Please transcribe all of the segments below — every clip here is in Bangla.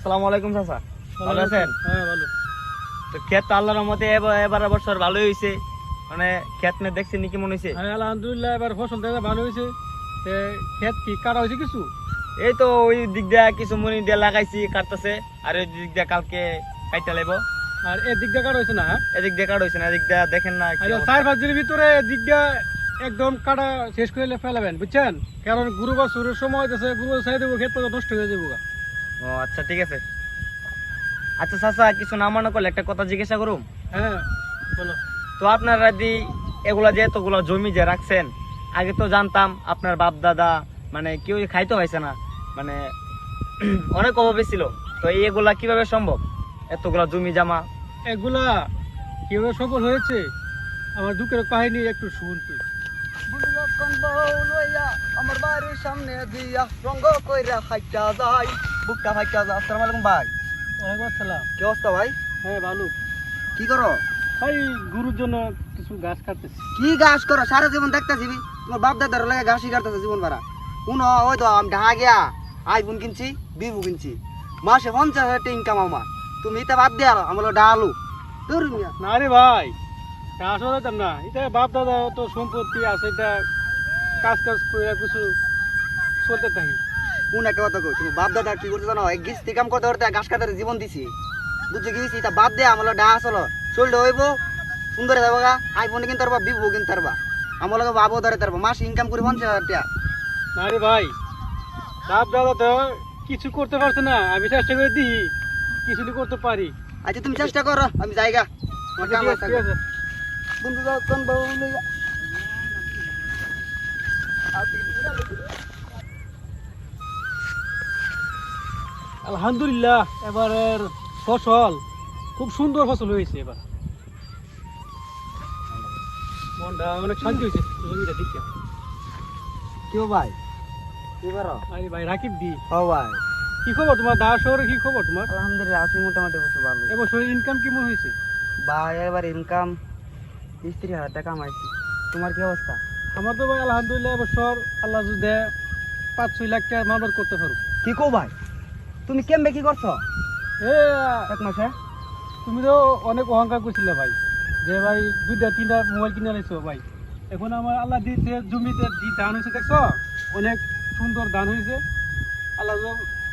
আসসালামু আলাইকুম চাচা, ভালো আছেন? হ্যাঁ ভালো। তো ক্ষেত তো আল্লাহর রহমতে এবার বছর ভালোই হয়েছে, মানে ক্ষেত নিয়ে দেখছেন কি মনে হয়েছে? হ্যাঁ আলহামদুলিল্লাহ, এবার ফসল দেখা ভালো হয়েছে। ক্ষেত কি কাটা হয়েছে কিছু? এই তো ওই দিক দিয়ে কিছু মনি দিয়ে লাগাইছি, কাটতেছে, আর ওই দিক দিয়ে কালকে কাইটা লাগবো। আর এদিক দিয়ে কাটা হয়েছে না? এদিক দিয়ে কাট হয়েছে না, এদিক দিয়ে দেখেন না কি অবস্থা। 4-5 দিনের ভিতরে এদিক দিয়ে একদম কাটা শেষ করে ফেলাবেন, বুঝছেন? কারণ গুরু বছরের সময় আছে, গুরু সাইড দেবো, ক্ষেত নষ্ট হয়ে যাবো। ও আচ্ছা ঠিক আছে। আচ্ছা চাচা, কিছু না মনে করলে একটা কথা জিজ্ঞাসা করুম। হ্যাঁ বলো। তো আপনারা এগুলা যে এতগুলো জমি যে রাখছেন, আগে তো জানতাম আপনার বাপ দাদা মানে কেউ খাইতে হয়েছে না, মানে অনেক অভাবে ছিল। তো এগুলা কিভাবে সম্ভব, এতগুলা জমি জামা? এগুলা কিভাবে সফল হয়েছে, আমার দুঃখের কাহিনী একটু শুন তুই। আমার বাড়ির সামনে দিয়া রঙ্গ কইরা খাইটা যায়, বুকটা খাইটা যায়। আসসালামু আলাইকুম ভাই। ওয়ালাইকুম আসসালাম। কি অবস্থা ভাই? হ্যাঁ ভালো। কি করো ভাই গুরুর জন্য কিছু গাছ কাটতেছি। কি গাছ করো? সারা জীবন দেখতেছি তোমার বাপ দাদার লাগে ঘাসই কাটতেছে জীবন ভরা। শুনো, ওই তো আমি ঢাকা গিয়া আইফোন কিনছি, বিভু কিনছি, মাসে 50,000 টাকা ইনকাম আমার। তুমি এটা বাদ দিয়ে আমার ডালু তোর মিয়া। না রে ভাই, আসলে যেতাম না, এটা বাপ দাদা তো সম্পত্তি আছে, এটা কাজ করে কিছু চলতে থাকি। কোন একটা কথা কই, তুমি বাপ দাদা কি করতে জানো? গিস্তি কাম করতে করতে ঘাস কাটার জীবন দিছি, বুঝছে গিয়েছি। এটা বাদ দিয়ে আমার ডা আসলো চললে হইব সুন্দর যাবো গা, আইফোন কিনতে পারবা, বিভু কিনতে পারবা, আমার লগে বাবু ধরে পারবা, মাস ইনকাম করি 50,000 টাকা। না রে ভাই, বাপ দাদা তো কিছু করতে পারছে না, আমি চেষ্টা করে দিই কিছু করতে পারি। আচ্ছা তুমি চেষ্টা করো, আমি যাইগা। ঠিক আছে। বন্ধু যাও কোন বাবু লইয়া। আলহামদুলিল্লাহ, এবারের ফসল খুব সুন্দর ফসল হয়েছে। এবার মনটা অনেক শান্তি হয়েছে জমিটা দেখে। কেউ ভাই এবার আরে ভাই রাকিব দি, ও ভাই, কি খবর তোমার? ঢাকা শহরে কি খবর তোমার? আলহামদুলিল্লাহ আছি মোটামুটি বছর ভালো। এবছর ইনকাম কেমন হয়েছে? ভাই এবার ইনকাম 30,000 টাকা কামাইছি। তোমার কি অবস্থা? আমার তো ভাই আলহামদুলিল্লাহ এবছর আল্লাহ যদি 5-6 লাখ টাকা মানবার করতে পারো। কি কো ভাই, তুমি কেমবে কি করছো এ এক মাসে? তুমি তো অনেক অহংকার করছিলে ভাই, যে ভাই 2-3টা মোবাইল কিনে আনিছো ভাই। এখন আমার আল্লাহ দিয়েছে, জমিতে ধান হয়েছে, দেখছো অনেক সুন্দর ধান হয়েছে। আল্লাহ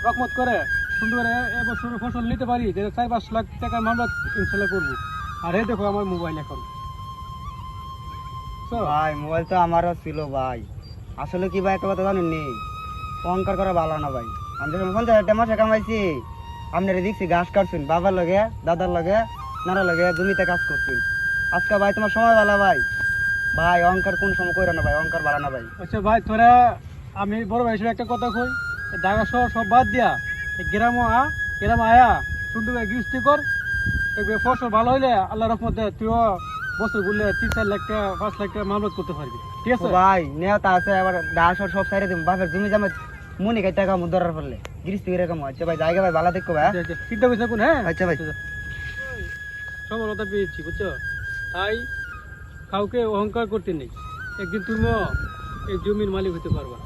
রহমত করে সুন্দর এবছর ফসল নিতে পারি, 4-5 লাখ টাকা মামলা ইনশাল্লাহ করবো। আর এই দেখো আমার মোবাইল এখন। ভাই মোবাইল তো আমারও ছিল ভাই, আসলে কি ভাই একটা কথা জানেননি, অহংকার করা ভালো না ভাই। আমি যখন 50,000 টাকা মাসে কামাইছি, আপনারা দেখছি ঘাস কাটছেন বাবার লগে, দাদার লগে, নানার লগে জমিতে কাজ করছেন। আজকে ভাই তোমার সময় ভালো ভাই, ভাই অহংকার কোন সময় কইরা না ভাই, অহংকার ভালো না ভাই। আচ্ছা ভাই, তোরা আমি বড় ভাই হিসেবে একটা কথা কই, ঢাকা শহর সব বাদ দিয়া গ্রাম আয়া সুন্দর গৃহস্থী কর, দেখবে ফসল ভালো হইলে আল্লাহ রহমতে তুইও বছর ঘুরলে 3-4 লাখ টাকা 5 লাখ টাকা মামলা করতে পারবি। ঠিক আছে ভাই নেওয়া আছে, আবার ডাস সব সাইডে দিব, বাপের জমি জামা মনে খাই টাকা মুদ্রার ফেললে গৃহস্থী এরকম। আচ্ছা ভাই জায়গা ভাই ভালো দেখো ভাই। চিন্তা করিস না কোন। হ্যাঁ আচ্ছা ভাই, সফলতা পেয়েছি বুঝছো, তাই কাউকে অহংকার করতে নেই। একদিন তুমিও এই জমির মালিক হতে পারবা।